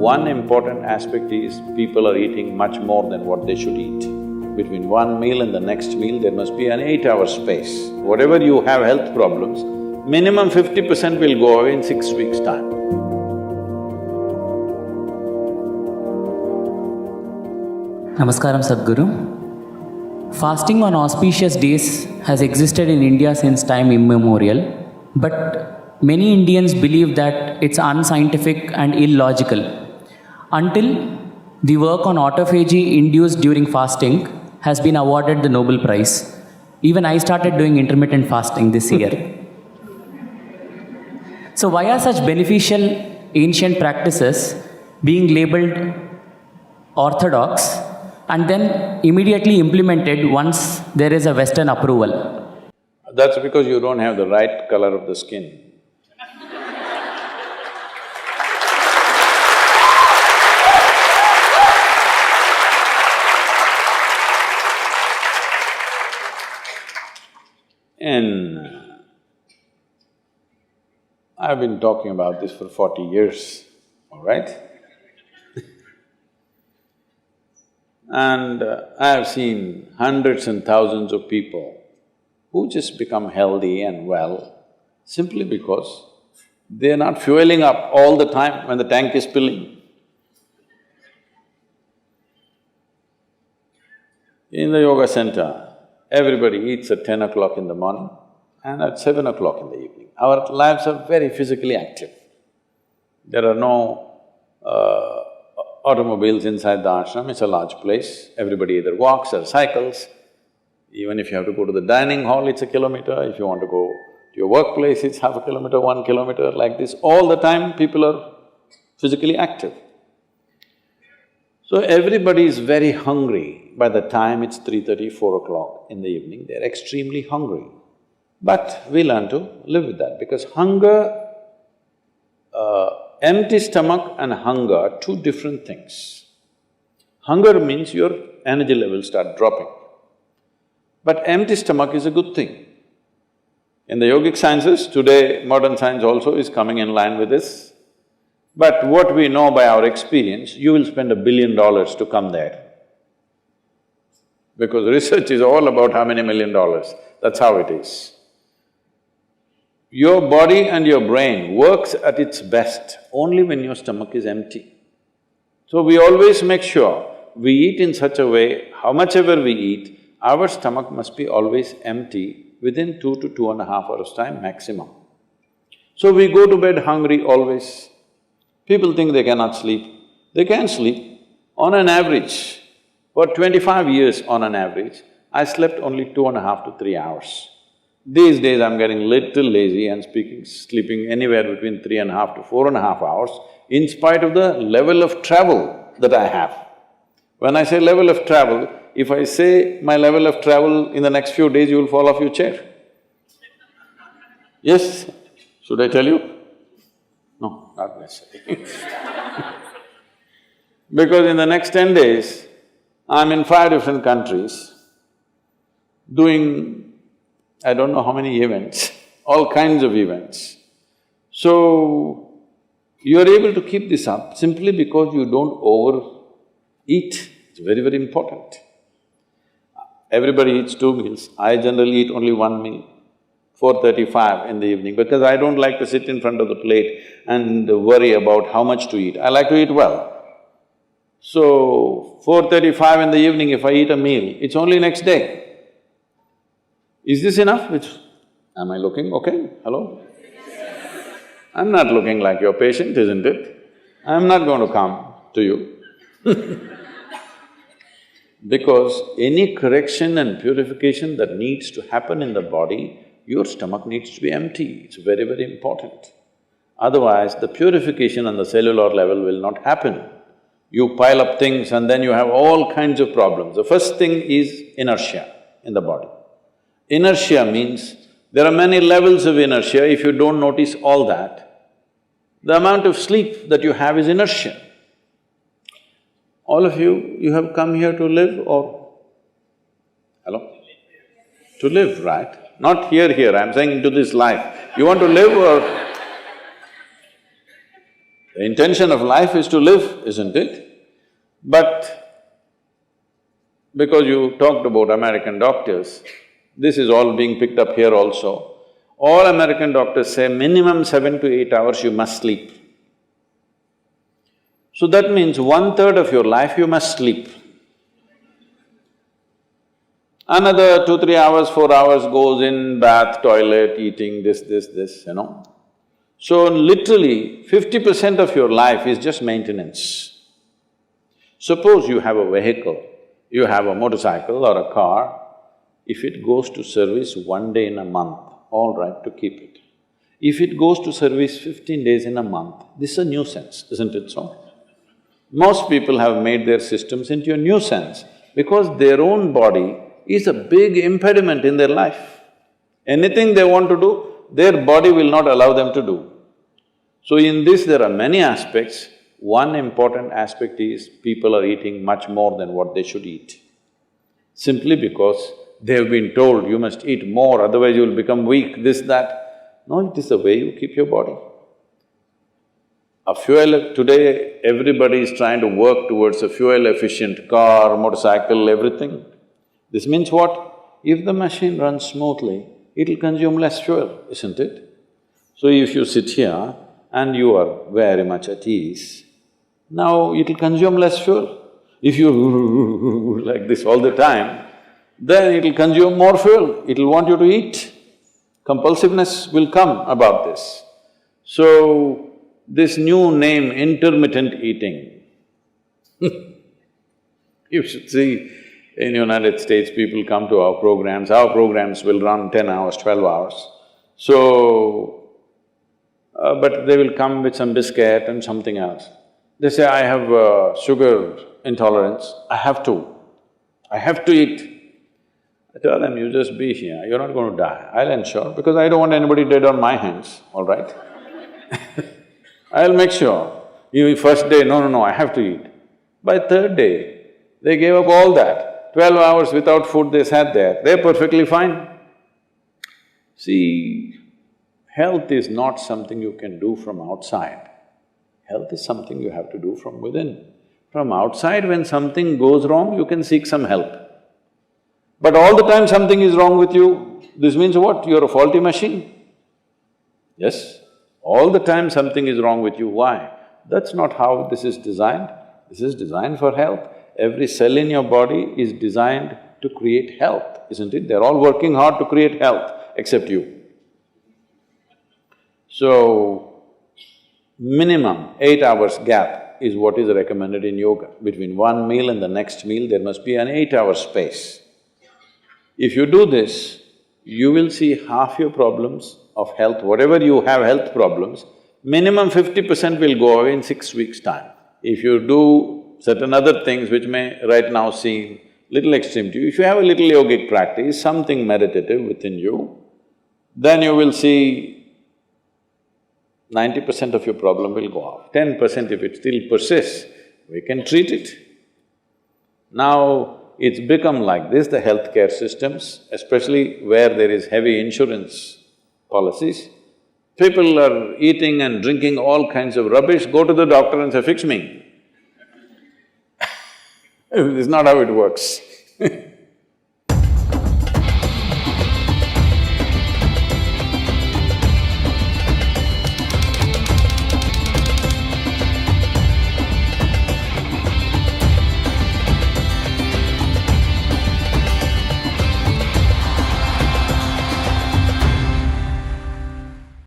One important aspect is people are eating much more than what they should eat. Between one meal and the next meal, there must be an 8-hour space. Whatever you have health problems, minimum 50% will go away in 6 weeks' time. Namaskaram, Sadhguru. Fasting on auspicious days has existed in India since time immemorial, but many Indians believe that it's unscientific and illogical. Until the work on autophagy induced during fasting has been awarded the Nobel Prize. Even I started doing intermittent fasting this year. So why are such beneficial ancient practices being labeled orthodox and then immediately implemented once there is a Western approval? That's because you don't have the right color of the skin. I've been talking about this for 40 years, all right? And I have seen hundreds and thousands of people who just become healthy and well simply because they're not fueling up all the time when the tank is filling. In the yoga center, everybody eats at 10 o'clock in the morning and at 7 o'clock in the evening. Our lives are very physically active. There are no automobiles inside the ashram, it's a large place. Everybody either walks or cycles. Even if you have to go to the dining hall, it's a kilometer. If you want to go to your workplace, it's half a kilometer, 1 kilometer, like this. All the time, people are physically active. So everybody is very hungry. By the time it's 3:30, 4 o'clock in the evening, they're extremely hungry. But we learn to live with that because hunger, empty stomach and hunger are two different things. Hunger means your energy levels start dropping. But empty stomach is a good thing. In the yogic sciences, today modern science also is coming in line with this. But what we know by our experience, you will spend $1 billion to come there. Because research is all about how many $1 million, that's how it is. Your body and your brain works at its best only when your stomach is empty. So we always make sure we eat in such a way, how much ever we eat, our stomach must be always empty within 2 to 2.5 hours' time maximum. So we go to bed hungry always. People think they cannot sleep. They can sleep. On an average, for 25 years on an average, I slept only 2.5 to 3 hours. These days I'm getting little lazy and sleeping anywhere between 3.5 to 4.5 hours in spite of the level of travel that I have. When I say level of travel, if I say my level of travel in the next few days, you will fall off your chair. Yes? Should I tell you? No, not necessarily. Because in the next 10 days, I'm in 5 different countries doing I don't know how many events, all kinds of events. So, you're able to keep this up simply because you don't overeat. It's very, very important. Everybody eats 2 meals. I generally eat only 1 meal, 4:35 in the evening, because I don't like to sit in front of the plate and worry about how much to eat. I like to eat well. So, 4:35 in the evening, if I eat a meal, it's only next day. Is this enough? Am I looking okay? Hello? I'm not looking like your patient, isn't it? I'm not going to come to you because any correction and purification that needs to happen in the body, your stomach needs to be empty. It's very, very important. Otherwise, the purification on the cellular level will not happen. You pile up things and then you have all kinds of problems. The first thing is inertia in the body. Inertia means there are many levels of inertia. If you don't notice all that, the amount of sleep that you have is inertia. All of you have come here to live or… Hello? To live, right? Not here, I'm saying into this life. You want to live or… The intention of life is to live, isn't it? But because you talked about American doctors, this is all being picked up here also. All American doctors say minimum 7 to 8 hours you must sleep. So that means 1/3 of your life you must sleep. Another 2, 3 hours, 4 hours goes in bath, toilet, eating, this, So literally 50% of your life is just maintenance. Suppose you have a vehicle, you have a motorcycle or a car, if it goes to service 1 day in a month, all right to keep it. If it goes to service 15 days in a month, this is a nuisance, isn't it so? Most people have made their systems into a nuisance because their own body is a big impediment in their life. Anything they want to do, their body will not allow them to do. So in this there are many aspects. One important aspect is people are eating much more than what they should eat. Simply because they have been told, you must eat more, otherwise you will become weak, this, that. No, it is the way you keep your body. Today everybody is trying to work towards a fuel-efficient car, motorcycle, everything. This means what? If the machine runs smoothly, it'll consume less fuel, isn't it? So if you sit here and you are very much at ease, now it'll consume less fuel. If you like this all the time, then it'll consume more fuel, it'll want you to eat. Compulsiveness will come about this. So, this new name, intermittent eating, you should see, in United States, people come to our programs will run 10 hours, 12 hours. So, but they will come with some biscuit and something else. They say, I have sugar intolerance, I have to eat. I tell them, you just be here, you're not going to die, I'll ensure, because I don't want anybody dead on my hands, all right? I'll make sure. You first day, no, I have to eat. By third day, they gave up all that. 12 hours without food they sat there, they're perfectly fine. See, health is not something you can do from outside. Health is something you have to do from within. From outside, when something goes wrong, you can seek some help. But all the time something is wrong with you, this means what? You're a faulty machine. Yes? All the time something is wrong with you, why? That's not how this is designed. This is designed for health. Every cell in your body is designed to create health, isn't it? They're all working hard to create health, except you. So, minimum 8 hours gap is what is recommended in yoga. Between one meal and the next meal, there must be an 8-hour space. If you do this, you will see half your problems of health, whatever you have health problems, minimum 50% will go away in 6 weeks' time. If you do certain other things which may right now seem little extreme to you, if you have a little yogic practice, something meditative within you, then you will see 90% of your problem will go off. 10% if it still persists, we can treat it. Now, it's become like this, the healthcare systems, especially where there is heavy insurance policies. People are eating and drinking all kinds of rubbish, go to the doctor and say, fix me. This is not how it works.